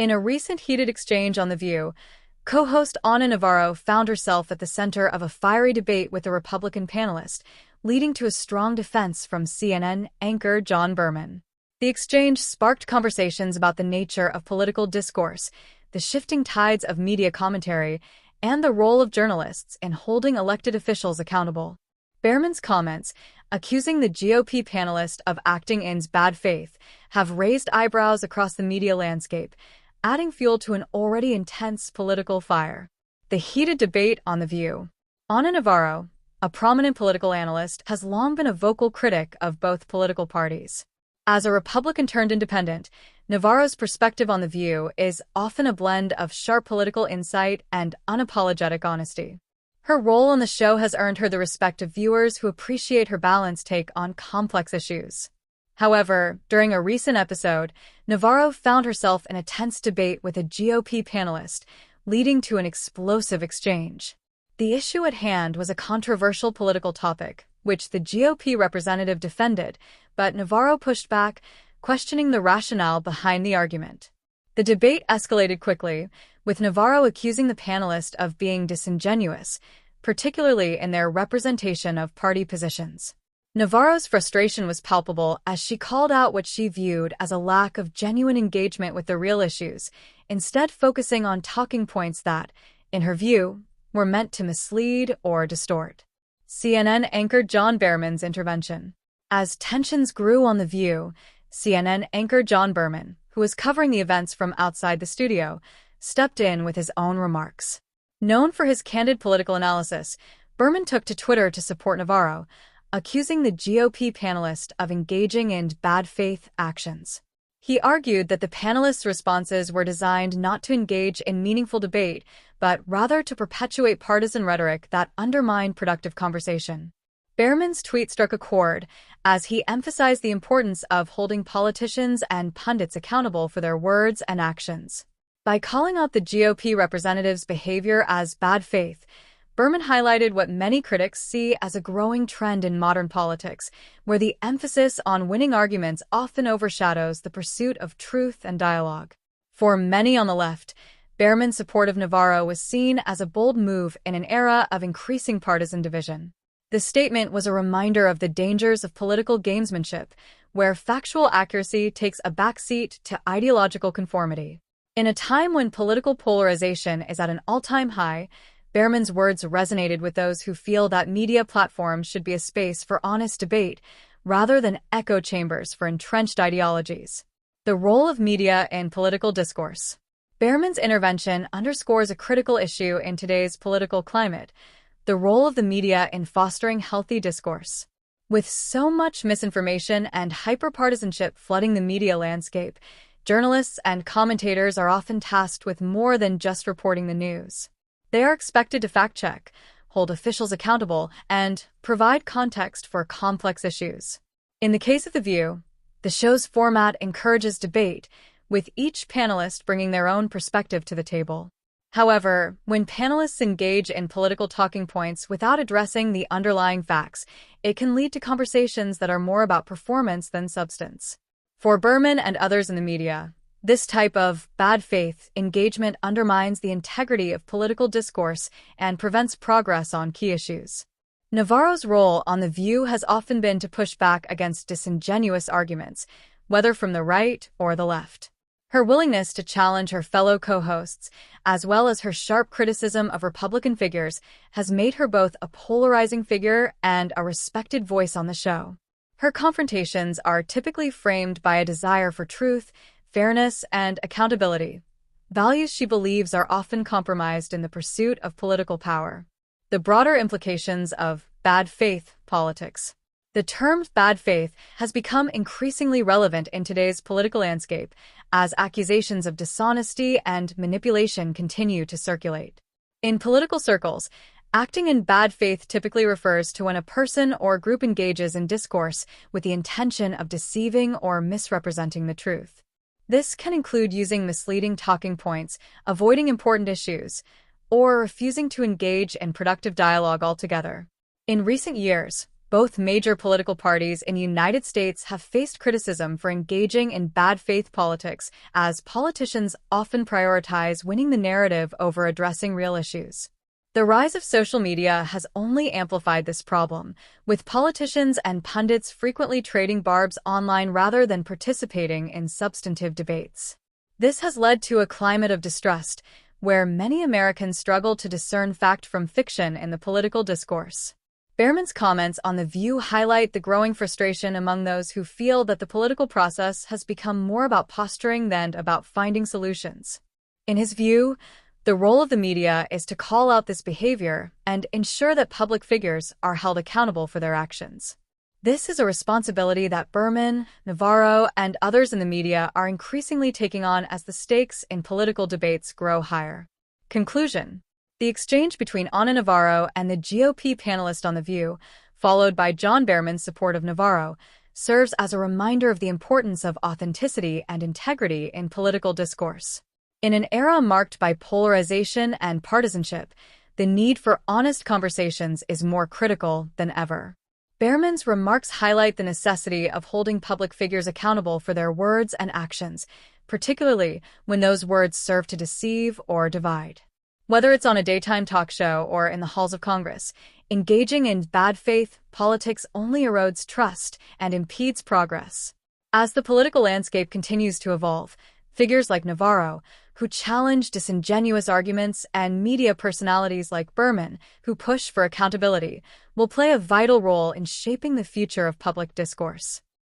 In a recent heated exchange on The View, co-host Ana Navarro found herself at the center of a fiery debate with a Republican panelist, leading to a strong defense from CNN anchor John Berman. The exchange sparked conversations about the nature of political discourse, the shifting tides of media commentary, and the role of journalists in holding elected officials accountable. Berman's comments, accusing the GOP panelist of acting in bad faith, have raised eyebrows across the media landscape, adding fuel to an already intense political fire. The heated debate on The View. Ana Navarro, a prominent political analyst, has long been a vocal critic of both political parties. As a Republican-turned-independent, Navarro's perspective on The View is often a blend of sharp political insight and unapologetic honesty. Her role on the show has earned her the respect of viewers who appreciate her balanced take on complex issues. However, during a recent episode, Navarro found herself in a tense debate with a GOP panelist, leading to an explosive exchange. The issue at hand was a controversial political topic, which the GOP representative defended, but Navarro pushed back, questioning the rationale behind the argument. The debate escalated quickly, with Navarro accusing the panelist of being disingenuous, particularly in their representation of party positions. Navarro's frustration was palpable as she called out what she viewed as a lack of genuine engagement with the real issues, instead focusing on talking points that, in her view, were meant to mislead or distort. CNN anchored John Berman's intervention. As tensions grew on The View, CNN anchor John Berman, who was covering the events from outside the studio, stepped in with his own remarks. Known for his candid political analysis, Berman took to Twitter to support Navarro, accusing the GOP panelist of engaging in bad faith actions. He argued that the panelists' responses were designed not to engage in meaningful debate, but rather to perpetuate partisan rhetoric that undermined productive conversation. Berman's tweet struck a chord, as he emphasized the importance of holding politicians and pundits accountable for their words and actions. By calling out the GOP representative's behavior as bad faith, Berman highlighted what many critics see as a growing trend in modern politics, where the emphasis on winning arguments often overshadows the pursuit of truth and dialogue. For many on the left, Berman's support of Navarro was seen as a bold move in an era of increasing partisan division. The statement was a reminder of the dangers of political gamesmanship, where factual accuracy takes a backseat to ideological conformity. In a time when political polarization is at an all-time high, Berman's words resonated with those who feel that media platforms should be a space for honest debate, rather than echo chambers for entrenched ideologies. The role of media in political discourse. Berman's intervention underscores a critical issue in today's political climate: the role of the media in fostering healthy discourse. With so much misinformation and hyperpartisanship flooding the media landscape, journalists and commentators are often tasked with more than just reporting the news. They are expected to fact-check, hold officials accountable, and provide context for complex issues. In the case of The View, the show's format encourages debate, with each panelist bringing their own perspective to the table. However, when panelists engage in political talking points without addressing the underlying facts, it can lead to conversations that are more about performance than substance. For Berman and others in the media, this type of bad faith engagement undermines the integrity of political discourse and prevents progress on key issues. Navarro's role on The View has often been to push back against disingenuous arguments, whether from the right or the left. Her willingness to challenge her fellow co-hosts, as well as her sharp criticism of Republican figures, has made her both a polarizing figure and a respected voice on the show. Her confrontations are typically framed by a desire for truth, fairness, and accountability, values she believes are often compromised in the pursuit of political power. The broader implications of bad faith politics. The term bad faith has become increasingly relevant in today's political landscape as accusations of dishonesty and manipulation continue to circulate. In political circles, acting in bad faith typically refers to when a person or group engages in discourse with the intention of deceiving or misrepresenting the truth. This can include using misleading talking points, avoiding important issues, or refusing to engage in productive dialogue altogether. In recent years, Both major political parties in the United States have faced criticism for engaging in bad faith politics, as politicians often prioritize winning the narrative over addressing real issues. The rise of social media has only amplified this problem, with politicians and pundits frequently trading barbs online rather than participating in substantive debates. This has led to a climate of distrust, where many Americans struggle to discern fact from fiction in the political discourse. Behrman's comments on The View highlight the growing frustration among those who feel that the political process has become more about posturing than about finding solutions. In his view, the role of the media is to call out this behavior and ensure that public figures are held accountable for their actions. This is a responsibility that Behrman, Navarro, and others in the media are increasingly taking on as the stakes in political debates grow higher. Conclusion: the exchange between Ana Navarro and the GOP panelist on The View, followed by John Behrman's support of Navarro, serves as a reminder of the importance of authenticity and integrity in political discourse. In an era marked by polarization and partisanship, the need for honest conversations is more critical than ever. Behrman's remarks highlight the necessity of holding public figures accountable for their words and actions, particularly when those words serve to deceive or divide. Whether it's on a daytime talk show or in the halls of Congress, engaging in bad faith politics only erodes trust and impedes progress. As the political landscape continues to evolve, figures like Navarro, who challenge disingenuous arguments, and media personalities like Behrman, who push for accountability, will play a vital role in shaping the future of public discourse.